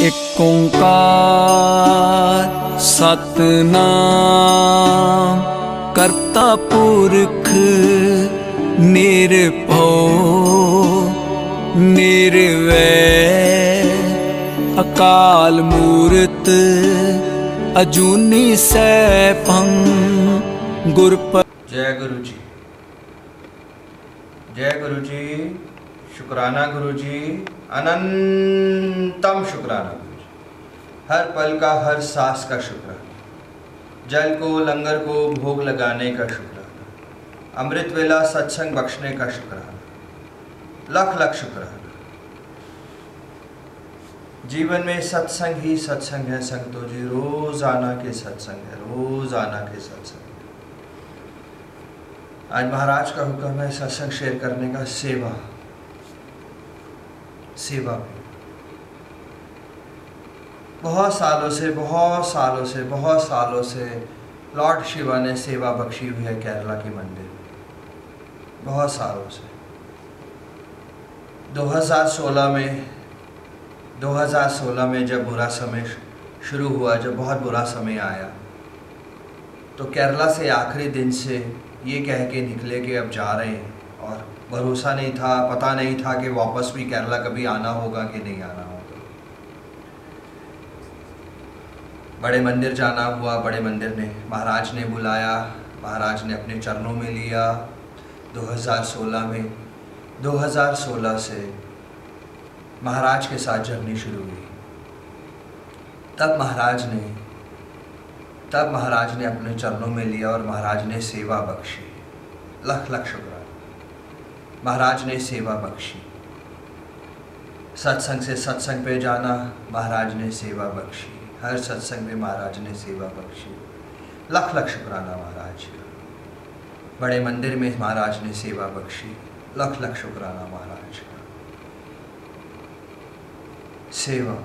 एक ओंकार सतनाम करता पुरख निर्भव निर्वैर अकाल मूरत अजूनी सैभं गुर जय गुरु जी, जय गुरु जी। शुक्राना गुरु जी, अनंतम शुक्राना गुरु जी। हर पल का, हर सांस का शुक्राना, जल को लंगर को भोग लगाने का शुक्राना, अमृत वेला सत्संग बख्शने का शुक्राना, लख लख शुक्राना। जीवन में सत्संग ही सत्संग है संगतों जी, रोजाना के सत्संग है, रोजाना के सत्संग। आज महाराज का हुक्म है सत्संग शेयर करने का, सेवा सेवा में बहुत सालों से लॉर्ड शिवा ने सेवा बख्शी हुई है केरला के मंदिर में, बहुत सालों से। 2016 में जब बुरा समय शुरू हुआ, जब बहुत बुरा समय आया, तो केरला से आखिरी दिन से ये कह के निकले कि अब जा रहे हैं, और भरोसा नहीं था, पता नहीं था कि वापस भी केरला कभी आना होगा कि नहीं आना होगा। बड़े मंदिर जाना हुआ, बड़े मंदिर ने महाराज ने बुलाया, महाराज ने अपने चरणों में लिया 2016 में। 2016 से महाराज के साथ जर्नी शुरू हुई। तब महाराज ने अपने चरणों में लिया और महाराज ने सेवा बख्शी। लख लख शुक्राना, महाराज ने सेवा बख्शी। सत्संग से सत्संग पे जाना, महाराज ने सेवा बख्शी। हर सत्संग में महाराज ने सेवा बख्शी। लख लख शुक्राना महाराज का। बड़े मंदिर में महाराज ने सेवा बख्शी। लख लख शुक्राना महाराज का। सेवा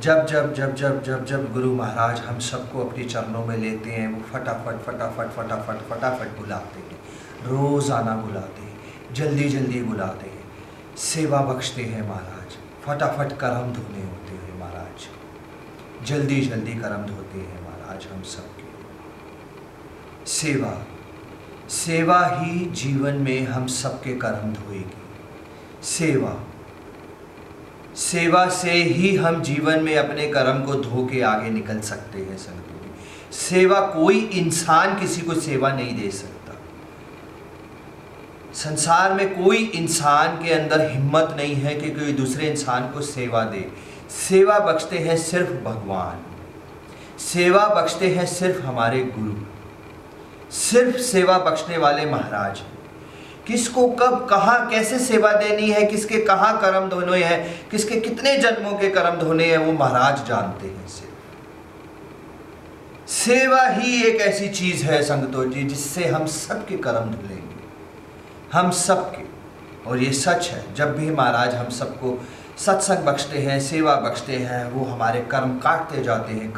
जब गुरु महाराज हम सबको अपने चरणों में लेते हैं, वो फटाफट बुलाते हैं, रोज़ाना बुलाते हैं, जल्दी बुलाते हैं, सेवा बख्शते हैं महाराज। फटाफट करम धोने होते हैं महाराज, जल्दी करम धोते हैं महाराज हम सबके। सेवा ही जीवन में हम सबके करम धोएगी। सेवा से ही हम जीवन में अपने कर्म को धो के आगे निकल सकते हैं संगतों जी। सेवा, कोई इंसान किसी को सेवा नहीं दे सकता। संसार में कोई इंसान के अंदर हिम्मत नहीं है कि कोई दूसरे इंसान को सेवा दे। सेवा बख्शते हैं सिर्फ भगवान, सेवा बख्शते हैं सिर्फ हमारे गुरु, सिर्फ सेवा बख्शने वाले महाराज। किसको कब कहाँ कैसे सेवा देनी है, किसके कहाँ कर्म धोने हैं, किसके कितने जन्मों के कर्म धोने हैं, वो महाराज जानते हैं। सेवा ही एक ऐसी चीज है संगतों जी, जिससे हम सबके कर्म धुलेंगे, हम सबके। और ये सच है, जब भी महाराज हम सबको सत्संग बख्शते हैं, सेवा बख्शते हैं, वो हमारे कर्म काटते जाते हैं।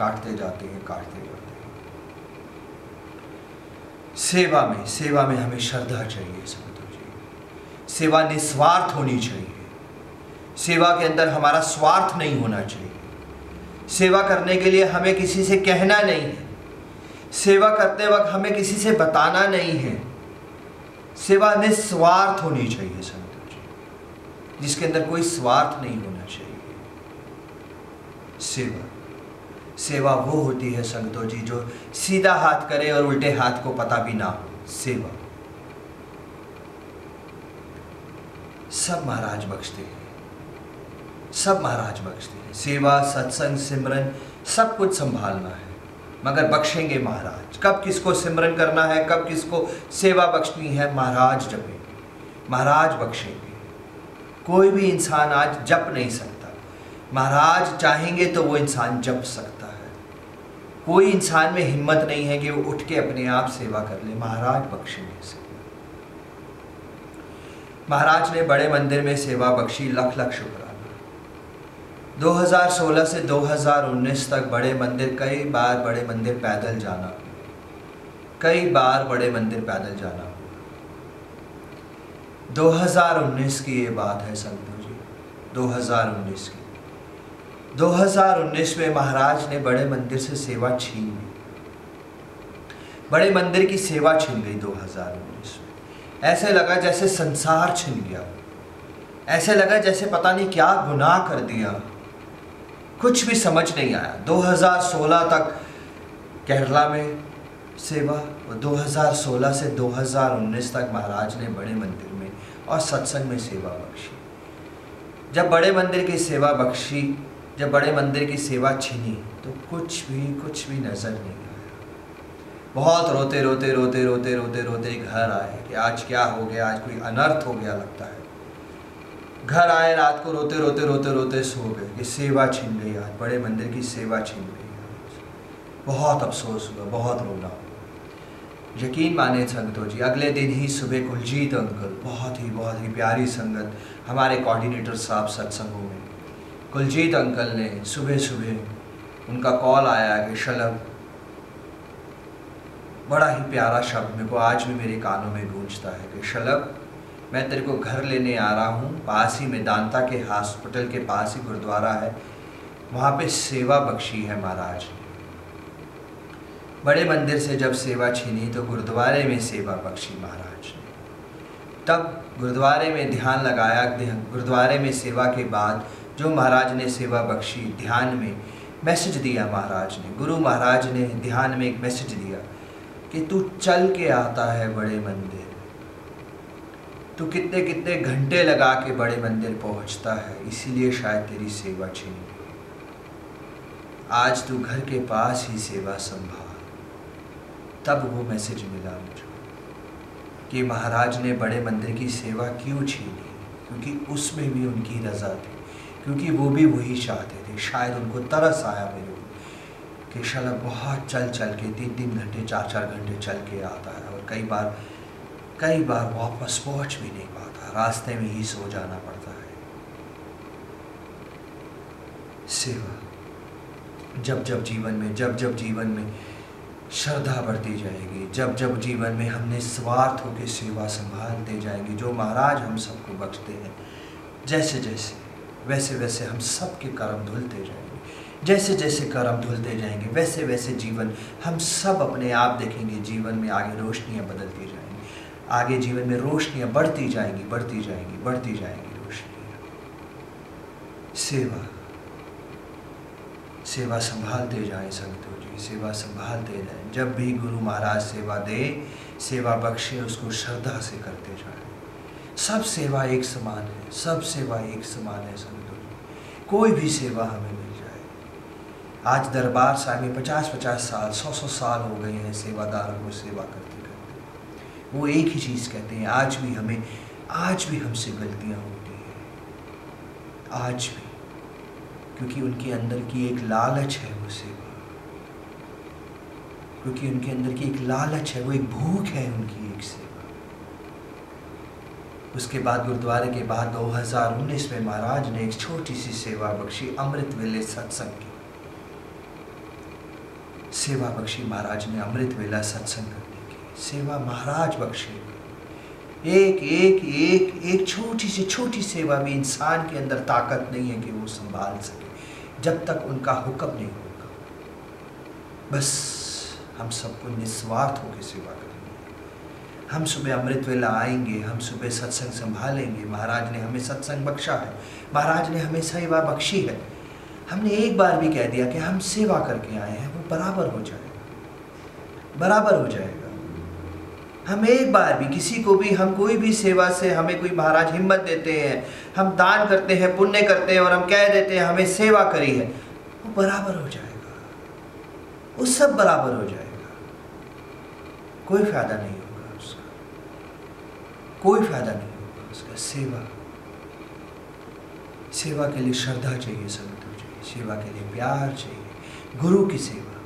सेवा में हमें श्रद्धा चाहिए संगतों जी। सेवा निस्वार्थ होनी चाहिए। सेवा के अंदर हमारा स्वार्थ नहीं होना चाहिए। सेवा करने के लिए हमें किसी से कहना नहीं है। सेवा करते वक्त हमें किसी से बताना नहीं है। सेवा निस्वार्थ होनी चाहिए संगतों जी, जिसके अंदर कोई स्वार्थ नहीं होना चाहिए। सेवा वो होती है संगतों जी, जो सीधा हाथ करे और उल्टे हाथ को पता भी ना हो। सेवा सब महाराज बख्शते हैं, सेवा, सत्संग, सिमरन सब कुछ संभालना है, मगर बख्शेंगे महाराज। कब किसको सिमरन करना है, कब किसको सेवा बख्शनी है, महाराज जपेंगे, महाराज बख्शेंगे। कोई भी इंसान आज जप नहीं सकता। महाराज चाहेंगे तो वो इंसान जप सकता है। कोई इंसान में हिम्मत नहीं है कि वो उठ के अपने आप सेवा कर ले, महाराज बख्शेंगे से। महाराज ने बड़े मंदिर में सेवा बख्शी। लख लख शुक्राना। 2016 से 2019 तक कई बार बड़े मंदिर पैदल जाना हुआ। 2019 की ये बात है संतों जी, 2019 की। 2019 में महाराज ने बड़े मंदिर से सेवा छीन ली, बड़े मंदिर की सेवा छीन गई 2019 में। ऐसे लगा जैसे संसार छिन गया, ऐसे लगा जैसे पता नहीं क्या गुनाह कर दिया, कुछ भी समझ नहीं आया। 2016 तक केरला में सेवा और 2016 से 2019 तक महाराज ने बड़े मंदिर में और सत्संग में सेवा बख्शी। जब बड़े मंदिर की सेवा बख्शी, जब बड़े मंदिर की सेवा छीनी तो कुछ भी नज़र नहीं आया। बहुत रोते रोते रोते रोते रोते रोते घर आए कि आज क्या हो गया, आज कोई अनर्थ हो गया लगता है। घर आए, रात को रोते रोते रोते रोते सो गए कि सेवा छीन गई, आज बड़े मंदिर की सेवा छीन गई। बहुत अफसोस हुआ, बहुत रोना। यकीन माने संगतों जी, अगले दिन ही सुबह कुलजीत अंकल, बहुत ही प्यारी संगत, हमारे कोऑर्डिनेटर साहब सत्संगों में, कुलजीत अंकल ने सुबह सुबह उनका कॉल आया कि शलभ, बड़ा ही प्यारा शब्द मेरे को आज भी मेरे कानों में गूंजता है कि शलभ, मैं तेरे को घर लेने आ रहा हूँ, पास ही मेदांता के हॉस्पिटल के पास ही गुरुद्वारा है, वहाँ पे सेवा बख्शी है महाराज ने। बड़े मंदिर से जब सेवा छीनी तो गुरुद्वारे में सेवा बख्शी महाराज ने। तब गुरुद्वारे में ध्यान लगाया, गुरुद्वारे में सेवा के बाद जो महाराज ने सेवा बख्शी, ध्यान में मैसेज दिया महाराज ने, गुरु महाराज ने ध्यान में एक मैसेज दिया कि तू चल के आता है बड़े मंदिर, तू कितने कितने घंटे लगा के बड़े मंदिर पहुंचता है, इसीलिए शायद तेरी सेवा छीनी। आज तू घर के पास ही सेवा संभाल। तब वो मैसेज मिला मुझे कि महाराज ने बड़े मंदिर की सेवा क्यों छीनी, क्योंकि उसमें भी उनकी रज़ा थी, क्योंकि वो भी वही चाहते थे। शायद उनको तरस आया मेरे को कि शलभ बहुत चल के 3 घंटे 4 घंटे चल के आता है और कई बार वापस पहुंच भी नहीं पाता, रास्ते में ही सो जाना पड़ता है। सेवा जब जब जीवन में श्रद्धा बढ़ती जाएगी, जब जीवन में हम निस्वार्थ होकर सेवा संभालते जाएंगे, जो महाराज हम सबको बख्शते हैं, जैसे वैसे हम सबके कर्म धुलते जाएंगे, जैसे कर्म धुलते जाएंगे वैसे जीवन हम सब अपने आप देखेंगे। जीवन में आगे रोशनियाँ बदलती जाएंगी, आगे जीवन में रोशनियाँ बढ़ती जाएंगी रोशनियाँ। सेवा संभालते जाएं संगतों जी, सेवा संभालते जाएं। जब भी गुरु महाराज सेवा दे, सेवा बख्शे, उसको श्रद्धा से करते जाएं। सब सेवा एक समान है, सब सेवा एक समान है संगतों जी। कोई भी सेवा हमें मिल जाए। आज दरबार साहिब में 50-50 साल 100 साल हो गए हैं सेवादारों को सेवा करते करते। वो एक ही चीज़ कहते हैं, आज भी हमसे गलतियाँ होती हैं, आज भी, क्योंकि उनके अंदर की एक लालच है वो सेवा, क्योंकि उनके अंदर की एक लालच है, वो एक भूख है उनकी एक सेवा। उसके बाद गुरुद्वारे के बाद 2019 में महाराज ने एक छोटी सी सेवा बख्शी, अमृत वेले सत्संग की सेवा बख्शी। महाराज ने अमृत वेला सत्संग करने की सेवा महाराज बख्शे। एक छोटी सेवा भी इंसान के अंदर ताकत नहीं है कि वो संभाल सके जब तक उनका हुक्म नहीं होगा। बस हम सबको निस्वार्थ होकर सेवा करनी है। हम सुबह अमृत वेला आएंगे, हम सुबह सत्संग संभालेंगे। महाराज ने हमें सत्संग बख्शा है, महाराज ने हमें सेवा बख्शी है। हमने एक बार भी कह दिया कि हम सेवा करके आए हैं, वो बराबर हो जाएगा। हम एक बार भी किसी को भी, हम कोई भी सेवा से हमें कोई महाराज हिम्मत देते हैं, हम दान करते हैं, पुण्य करते हैं और हम कह देते हैं हमें सेवा करी है, वो बराबर हो जाएगा, वो सब बराबर हो जाएगा। कोई फायदा नहीं होगा उसका, कोई फायदा नहीं होगा उसका। सेवा के लिए श्रद्धा चाहिए, संगत चाहिए, सेवा के लिए प्यार चाहिए। गुरु की सेवा,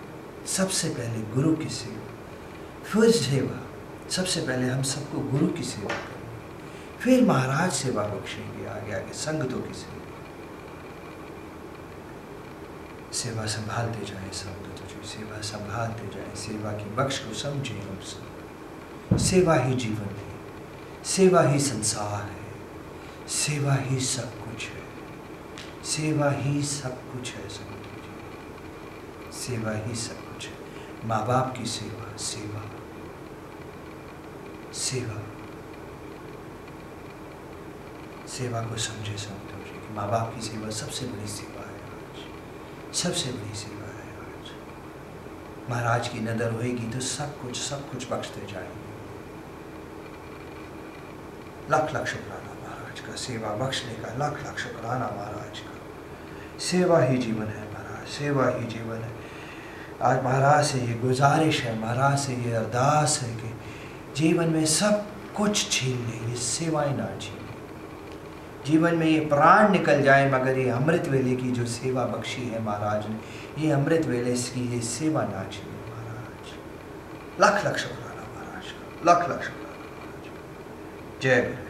सबसे पहले गुरु की सेवा, फिर सेवा। सबसे पहले हम सबको गुरु की सेवा करें, फिर महाराज सेवा बख्शेंगे, आगे संगतों की सेवा संभालते जाएं। संगतों की सेवा संभालते जाएं, सेवा की बख्श को समझें हम सब। सेवा ही जीवन है, सेवा ही संसार है, सेवा ही सब कुछ है, सेवा ही सब कुछ है संतों जी, सेवा ही सब कुछ है। माँ बाप की सेवा, सेवा सेवा सेवा को समझे संतों जी कि माँ बाप की सेवा सबसे बड़ी सेवा है आज, सबसे बड़ी सेवा है आज। महाराज की नजर होएगी तो सब कुछ बख्शते जाएंगे। लाख लाख शुक्राना महाराज का, सेवा बख्शने का लाख लाख शुक्राना महाराज का। सेवा ही जीवन है महाराज, सेवा ही जीवन है। आज महाराज से ये गुजारिश है, महाराज से ये अरदास है कि जीवन में सब कुछ छीन ले, ये सेवाएं ना छीन। जीवन में ये प्राण निकल जाए मगर ये अमृत वेले की जो सेवा बख्शी है महाराज ने, ये अमृत वेले की ये सेवा ना छीने महाराज। लाख लाख शुक्राना महाराज का, लाख लाख शुक्राना महाराज। जय गुरु।